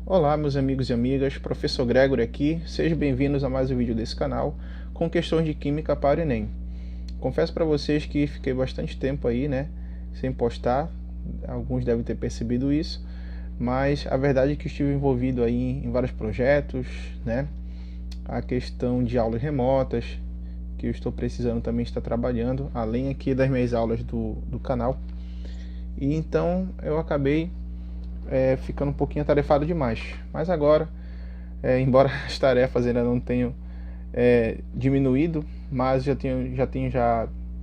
Olá, meus amigos e amigas, Professor Gregory aqui, sejam bem-vindos a mais um vídeo desse canal com questões de Química para o Enem. Confesso para vocês que fiquei bastante tempo aí, sem postar, alguns devem ter percebido isso, mas a verdade é que estive envolvido aí em vários projetos, a questão de aulas remotas, que eu estou precisando também estar trabalhando, além aqui das minhas aulas do canal, e então eu acabei ficando um pouquinho atarefado demais. Mas agora, embora as tarefas ainda não tenham diminuído, mas já tenho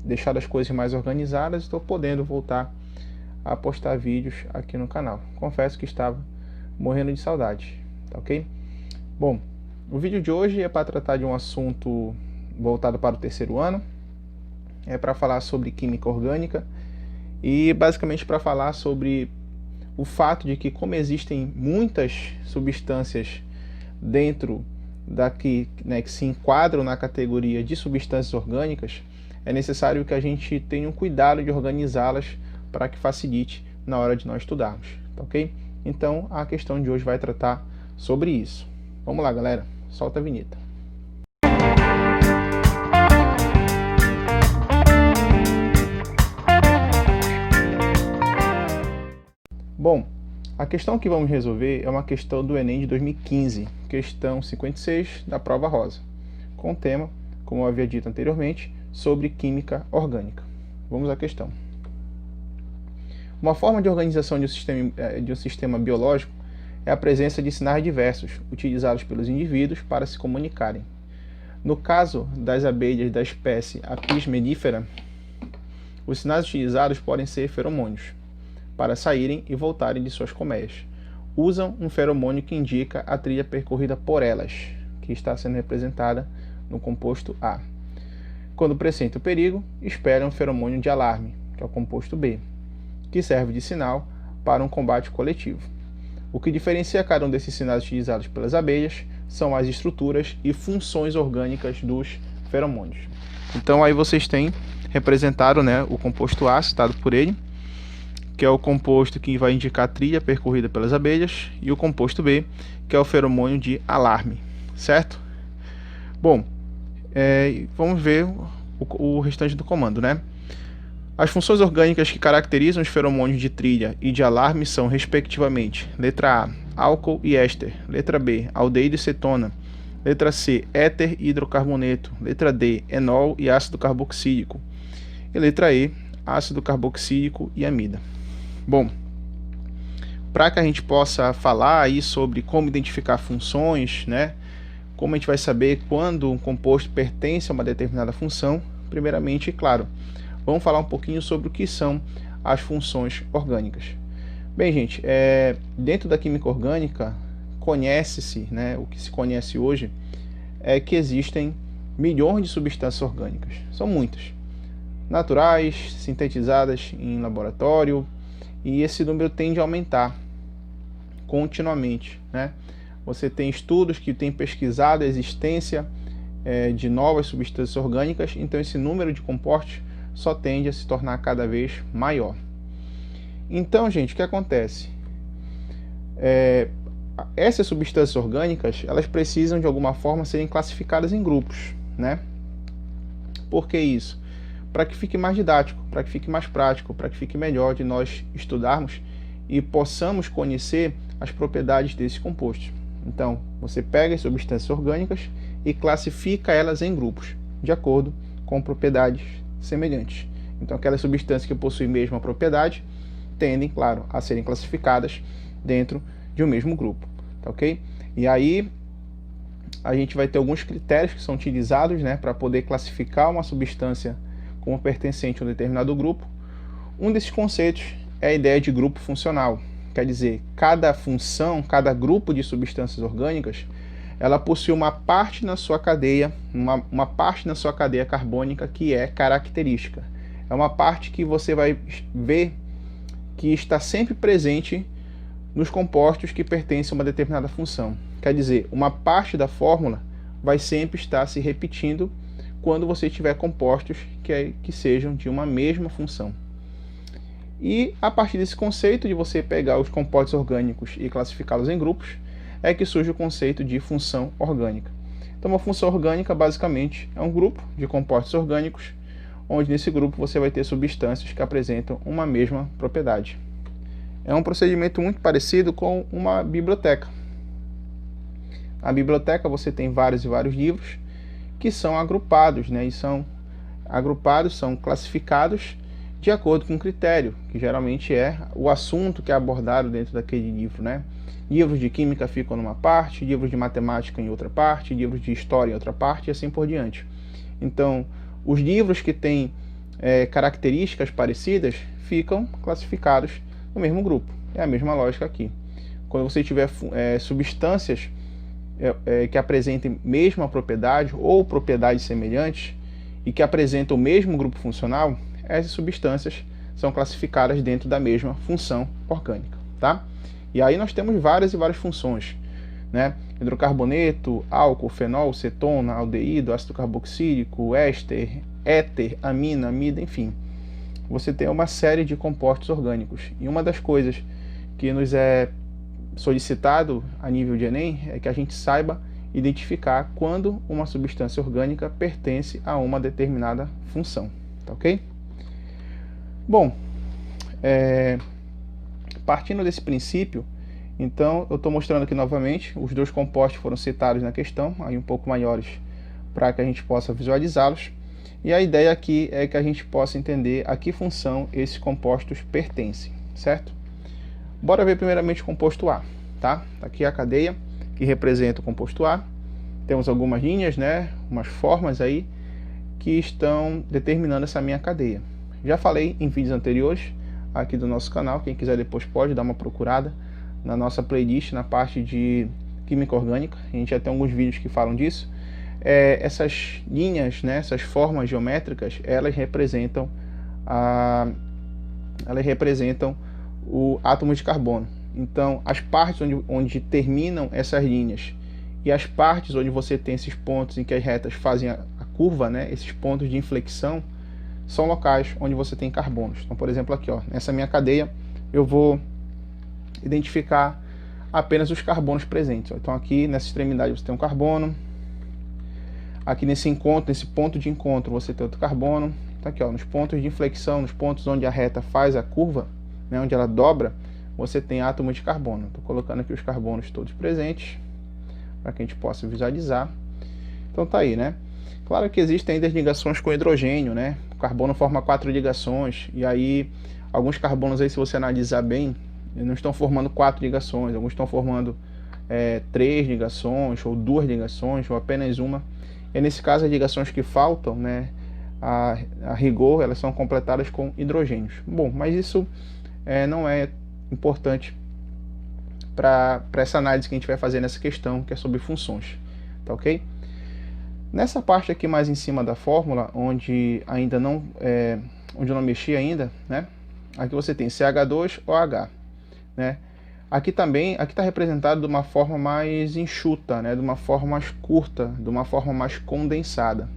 deixado as coisas mais organizadas, estou podendo voltar a postar vídeos aqui no canal. Confesso que estava morrendo de saudade, tá ok? Bom, o vídeo de hoje é para tratar de um assunto voltado para o terceiro ano, é para falar sobre química orgânica e basicamente para falar sobre o fato de que, como existem muitas substâncias dentro que se enquadram na categoria de substâncias orgânicas, é necessário que a gente tenha um cuidado de organizá-las para que facilite na hora de nós estudarmos, tá ok? Então a questão de hoje vai tratar sobre isso. Vamos lá, galera, solta a vinheta. Bom, a questão que vamos resolver é uma questão do Enem de 2015, questão 56 da prova rosa, com o tema, como eu havia dito anteriormente, sobre química orgânica. Vamos à questão. Uma forma de organização de um sistema biológico é a presença de sinais diversos, utilizados pelos indivíduos para se comunicarem. No caso das abelhas da espécie Apis mellifera, os sinais utilizados podem ser feromônios, para saírem e voltarem de suas colmeias. Usam um feromônio que indica a trilha percorrida por elas, que está sendo representada no composto A. Quando pressentem o perigo, esperam um feromônio de alarme, que é o composto B, que serve de sinal para um combate coletivo. O que diferencia cada um desses sinais utilizados pelas abelhas são as estruturas e funções orgânicas dos feromônios. Então aí vocês têm representado o composto A, citado por ele, que é o composto que vai indicar a trilha percorrida pelas abelhas, e o composto B, que é o feromônio de alarme, certo? Bom, vamos ver o restante do comando, As funções orgânicas que caracterizam os feromônios de trilha e de alarme são, respectivamente, letra A, álcool e éster, letra B, aldeído e cetona, letra C, éter e hidrocarboneto, letra D, enol e ácido carboxílico, e letra E, ácido carboxílico e amida. Bom, para que a gente possa falar aí sobre como identificar funções, como a gente vai saber quando um composto pertence a uma determinada função, primeiramente, claro, vamos falar um pouquinho sobre o que são as funções orgânicas. Bem, gente, dentro da química orgânica, conhece-se, o que se conhece hoje, é que existem milhões de substâncias orgânicas, são muitas, naturais, sintetizadas em laboratório, e esse número tende a aumentar continuamente, Você tem estudos que têm pesquisado a existência de novas substâncias orgânicas, então esse número de compostos só tende a se tornar cada vez maior. Então, gente, o que acontece? Essas substâncias orgânicas, elas precisam de alguma forma serem classificadas em grupos, Por que isso? Para que fique mais didático, para que fique mais prático, para que fique melhor de nós estudarmos e possamos conhecer as propriedades desses compostos. Então, você pega as substâncias orgânicas e classifica elas em grupos, de acordo com propriedades semelhantes. Então, aquelas substâncias que possuem a mesma propriedade tendem, claro, a serem classificadas dentro de um mesmo grupo, tá ok? E aí, a gente vai ter alguns critérios que são utilizados, para poder classificar uma substância como pertencente a um determinado grupo. Um desses conceitos é a ideia de grupo funcional. Quer dizer, cada função, cada grupo de substâncias orgânicas, ela possui uma parte na sua cadeia, uma parte na sua cadeia carbônica que é característica. É uma parte que você vai ver que está sempre presente nos compostos que pertencem a uma determinada função. Quer dizer, uma parte da fórmula vai sempre estar se repetindo quando você tiver compostos que sejam de uma mesma função. E a partir desse conceito de você pegar os compostos orgânicos e classificá-los em grupos, é que surge o conceito de função orgânica. Então, uma função orgânica, basicamente, é um grupo de compostos orgânicos, onde nesse grupo você vai ter substâncias que apresentam uma mesma propriedade. É um procedimento muito parecido com uma biblioteca. Na biblioteca você tem vários e vários livros que são agrupados, né? E são agrupados, são classificados de acordo com um critério, que geralmente é o assunto que é abordado dentro daquele livro, né? Livros de química ficam numa parte, livros de matemática em outra parte, livros de história em outra parte e assim por diante. Então, os livros que têm características parecidas ficam classificados no mesmo grupo. É a mesma lógica aqui. Quando você tiver substâncias que apresentem mesma propriedade ou propriedades semelhantes e que apresentam o mesmo grupo funcional, essas substâncias são classificadas dentro da mesma função orgânica, tá? E aí nós temos várias e várias funções, né? Hidrocarboneto, álcool, fenol, cetona, aldeído, ácido carboxílico, éster, éter, amina, amida, enfim. Você tem uma série de compostos orgânicos. E uma das coisas que nos é solicitado a nível de Enem é que a gente saiba identificar quando uma substância orgânica pertence a uma determinada função, tá ok? Bom, partindo desse princípio, então eu estou mostrando aqui novamente, os dois compostos foram citados na questão, aí um pouco maiores, para que a gente possa visualizá-los. E a ideia aqui é que a gente possa entender a que função esses compostos pertencem, certo? Bora ver primeiramente o composto A, tá? Aqui é a cadeia que representa o composto A. Temos algumas linhas, né? Umas formas aí que estão determinando essa minha cadeia. Já falei em vídeos anteriores aqui do nosso canal, quem quiser depois pode dar uma procurada na nossa playlist, na parte de química orgânica. A gente já tem alguns vídeos que falam disso. Essas linhas, né, essas formas geométricas, elas representam o átomo de carbono. Então, as partes onde terminam essas linhas e as partes onde você tem esses pontos em que as retas fazem a curva, né, esses pontos de inflexão, são locais onde você tem carbonos. Então, por exemplo, aqui, ó, nessa minha cadeia, eu vou identificar apenas os carbonos presentes. Então, aqui nessa extremidade você tem um carbono. Aqui nesse ponto de encontro, você tem outro carbono. Então, aqui, ó, nos pontos de inflexão, nos pontos onde a reta faz a curva, né, onde ela dobra, você tem átomos de carbono. Estou colocando aqui os carbonos todos presentes, para que a gente possa visualizar. Então tá aí, né? Claro que existem ainda as ligações com hidrogênio, né? O carbono forma 4 ligações, e aí alguns carbonos aí, se você analisar bem, não estão formando 4 ligações, alguns estão formando 3 ligações, ou 2 ligações, ou apenas uma. E nesse caso, as ligações que faltam, né, a rigor, elas são completadas com hidrogênios. Bom, mas isso não é importante para essa análise que a gente vai fazer nessa questão, que é sobre funções, tá ok? Nessa parte aqui mais em cima da fórmula, onde ainda não, onde eu não mexi ainda, né? Aqui você tem CH2OH, né? Aqui também, aqui está representado de uma forma mais enxuta, né? De uma forma mais curta, de uma forma mais condensada.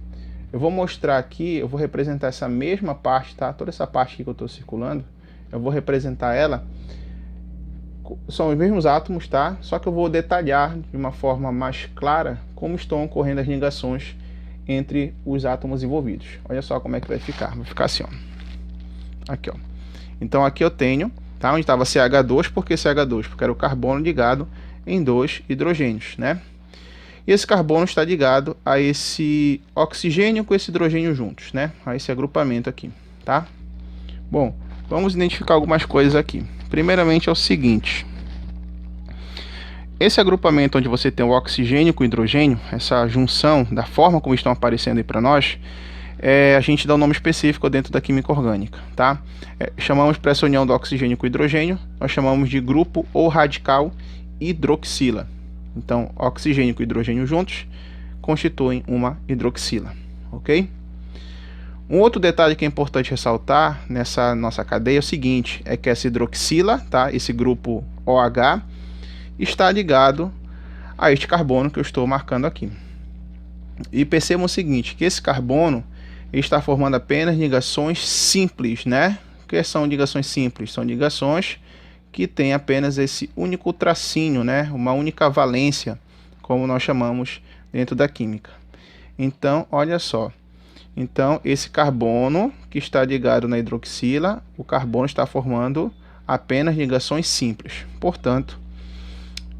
Eu vou mostrar aqui, eu vou representar essa mesma parte, tá? Toda essa parte aqui que eu estou circulando, eu vou representar ela. São os mesmos átomos, tá? Só que eu vou detalhar de uma forma mais clara como estão ocorrendo as ligações entre os átomos envolvidos. Olha só como é que vai ficar. Vai ficar assim, ó. Aqui, ó. Então aqui eu tenho, tá? Onde estava CH2, por que CH2? Porque era o carbono ligado em 2 hidrogênios, né? E esse carbono está ligado a esse oxigênio com esse hidrogênio juntos, né? A esse agrupamento aqui, tá? Bom, vamos identificar algumas coisas aqui. Primeiramente é o seguinte: esse agrupamento onde você tem o oxigênio com o hidrogênio, essa junção, da forma como estão aparecendo aí para nós, a gente dá um nome específico dentro da química orgânica, tá? Chamamos para essa união do oxigênio com o hidrogênio, nós chamamos de grupo ou radical hidroxila. Então, oxigênio com hidrogênio juntos constituem uma hidroxila, ok? Um outro detalhe que é importante ressaltar nessa nossa cadeia é o seguinte, é que essa hidroxila, tá, esse grupo OH, está ligado a este carbono que eu estou marcando aqui. E percebam o seguinte, que esse carbono está formando apenas ligações simples, né? O que são ligações simples? São ligações que tem apenas esse único tracinho, né? Uma única valência, como nós chamamos dentro da química. Então, olha só. Então, esse carbono que está ligado na hidroxila, o carbono está formando apenas ligações simples. Portanto,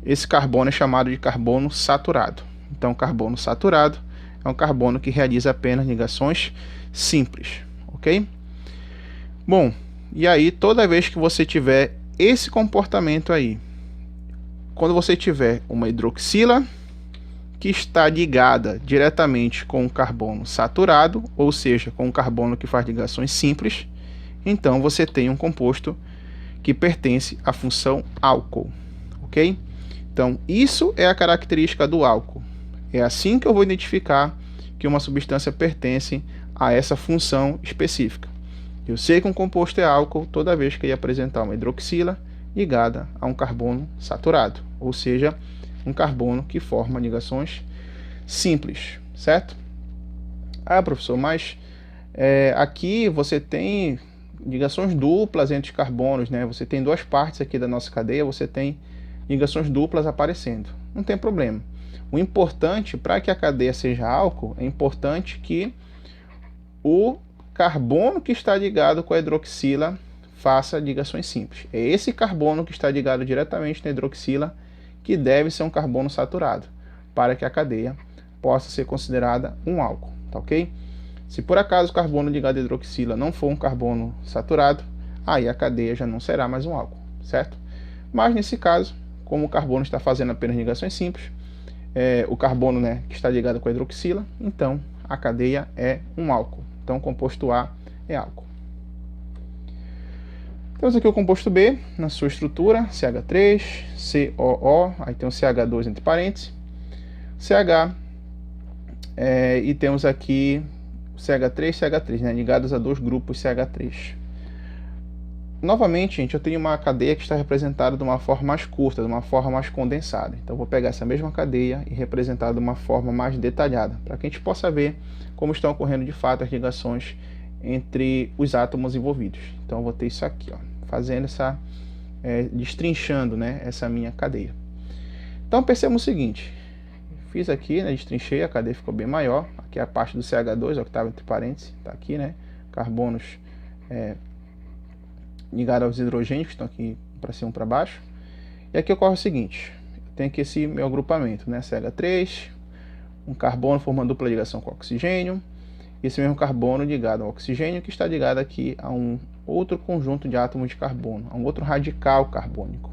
esse carbono é chamado de carbono saturado. Então, carbono saturado é um carbono que realiza apenas ligações simples, ok? Bom, e aí toda vez que você tiver esse comportamento aí, quando você tiver uma hidroxila que está ligada diretamente com o carbono saturado, ou seja, com o carbono que faz ligações simples, então você tem um composto que pertence à função álcool, ok? Então, isso é a característica do álcool. É assim que eu vou identificar que uma substância pertence a essa função específica. Eu sei que um composto é álcool toda vez que ele apresentar uma hidroxila ligada a um carbono saturado, ou seja, um carbono que forma ligações simples, certo? Ah, professor, mas aqui você tem ligações duplas entre os carbonos, né? Você tem duas partes aqui da nossa cadeia, você tem ligações duplas aparecendo. Não tem problema. O importante, para que a cadeia seja álcool, é importante que o carbono que está ligado com a hidroxila faça ligações simples. É esse carbono que está ligado diretamente na hidroxila que deve ser um carbono saturado, para que a cadeia possa ser considerada um álcool, tá ok? Se por acaso o carbono ligado à hidroxila não for um carbono saturado, aí a cadeia já não será mais um álcool, certo? Mas nesse caso, como o carbono está fazendo apenas ligações simples, o carbono, né, que está ligado com a hidroxila, então a cadeia é um álcool. Então o composto A é álcool. Temos aqui o composto B na sua estrutura, CH3, COO, aí tem um CH2 entre parênteses, CH, e temos aqui CH3 e CH3, né, ligados a dois grupos CH3. Novamente, gente, eu tenho uma cadeia que está representada de uma forma mais curta, de uma forma mais condensada. Então, eu vou pegar essa mesma cadeia e representar de uma forma mais detalhada, para que a gente possa ver como estão ocorrendo de fato as ligações entre os átomos envolvidos. Então, eu vou ter isso aqui, ó, fazendo essa, destrinchando, né, essa minha cadeia. Então, perceba o seguinte, fiz aqui, né, destrinchei, a cadeia ficou bem maior. Aqui é a parte do CH2, ó, que estava entre parênteses, está aqui, né, carbonos ligados aos hidrogênios, que estão aqui para cima e para baixo. E aqui ocorre o seguinte, eu tenho aqui esse meu agrupamento, né, CH3, um carbono formando dupla ligação com oxigênio, e esse mesmo carbono ligado ao oxigênio, que está ligado aqui a um outro conjunto de átomos de carbono, a um outro radical carbônico.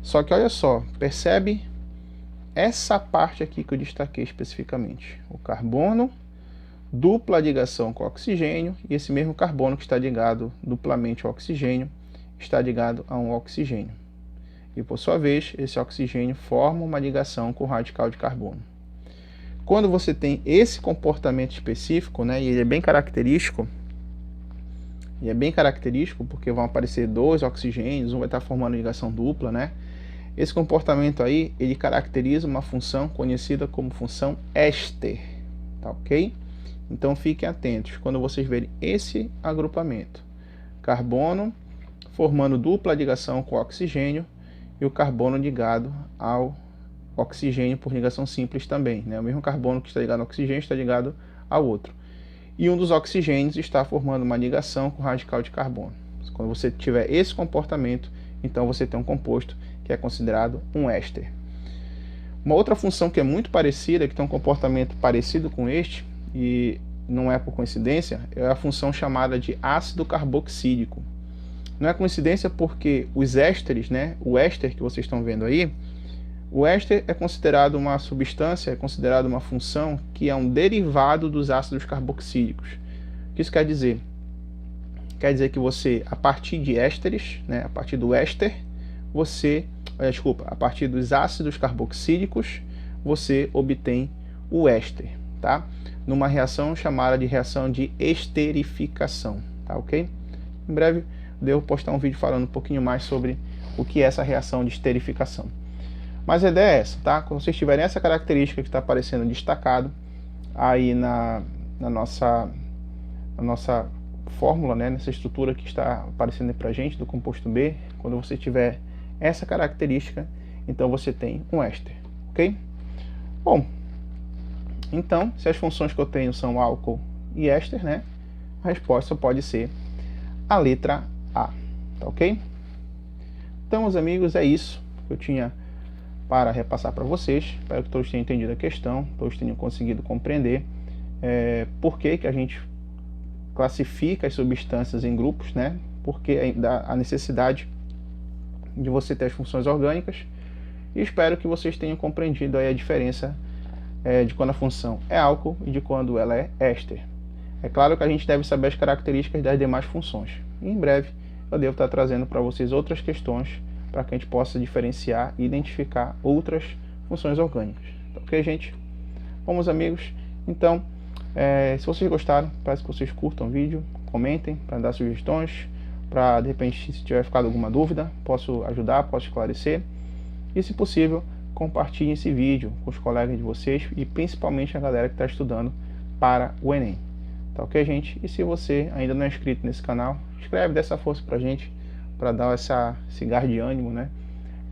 Só que olha só, percebe essa parte aqui que eu destaquei especificamente, o carbono, dupla ligação com oxigênio, e esse mesmo carbono que está ligado duplamente ao oxigênio está ligado a um oxigênio. E por sua vez, esse oxigênio forma uma ligação com o radical de carbono. Quando você tem esse comportamento específico, né, e ele é bem característico, porque vão aparecer dois oxigênios, um vai estar formando ligação dupla, né? Esse comportamento aí, ele caracteriza uma função conhecida como função éster, tá ok? Então fiquem atentos quando vocês verem esse agrupamento. Carbono formando dupla ligação com o oxigênio e o carbono ligado ao oxigênio por ligação simples também, né? O mesmo carbono que está ligado ao oxigênio está ligado ao outro. E um dos oxigênios está formando uma ligação com o radical de carbono. Quando você tiver esse comportamento, então você tem um composto que é considerado um éster. Uma outra função que é muito parecida, que tem um comportamento parecido com este, e não é por coincidência, é a função chamada de ácido carboxílico. Não é coincidência porque os ésteres, né, o éster que vocês estão vendo aí, o éster é considerado uma substância, é considerado uma função que é um derivado dos ácidos carboxílicos. O que isso quer dizer? Quer dizer que você, a partir de ésteres, né, a partir do éster, a partir dos ácidos carboxílicos, você obtém o éster, tá? Numa reação chamada de reação de esterificação, tá ok? Em breve devo postar um vídeo falando um pouquinho mais sobre o que é essa reação de esterificação. Mas a ideia é essa, tá? Quando vocês tiverem essa característica que está aparecendo destacado aí na nossa fórmula, né, nessa estrutura que está aparecendo para a gente do composto B, quando você tiver essa característica, então você tem um éster, ok? Bom, então, se as funções que eu tenho são álcool e éster, né, a resposta pode ser a letra A, tá ok? Então, meus amigos, é isso que eu tinha para repassar para vocês. Espero que todos tenham entendido a questão, todos tenham conseguido compreender por que a gente classifica as substâncias em grupos, né? Porque a necessidade de você ter as funções orgânicas. E espero que vocês tenham compreendido aí a diferença de quando a função é álcool e de quando ela é éster. É claro que a gente deve saber as características das demais funções. E em breve eu devo estar trazendo para vocês outras questões para que a gente possa diferenciar e identificar outras funções orgânicas. Tá ok, gente? Bom, meus amigos, então, se vocês gostaram, peço que vocês curtam o vídeo, comentem para dar sugestões, para, de repente, se tiver ficado alguma dúvida, posso ajudar, posso esclarecer. E, se possível, compartilhem esse vídeo com os colegas de vocês e principalmente a galera que está estudando para o Enem. Tá ok, gente? E se você ainda não é inscrito nesse canal, inscreve, dá essa força pra gente, para dar esse gás de ânimo, né?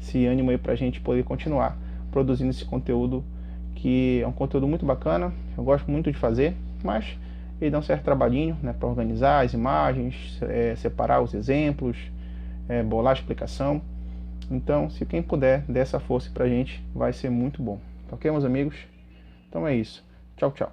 Esse ânimo aí pra gente poder continuar produzindo esse conteúdo, que é um conteúdo muito bacana, eu gosto muito de fazer, mas ele dá um certo trabalhinho, né, para organizar as imagens, separar os exemplos, bolar a explicação. Então, se quem puder dar essa força pra gente, vai ser muito bom. Tá ok, meus amigos? Então é isso. Tchau, tchau.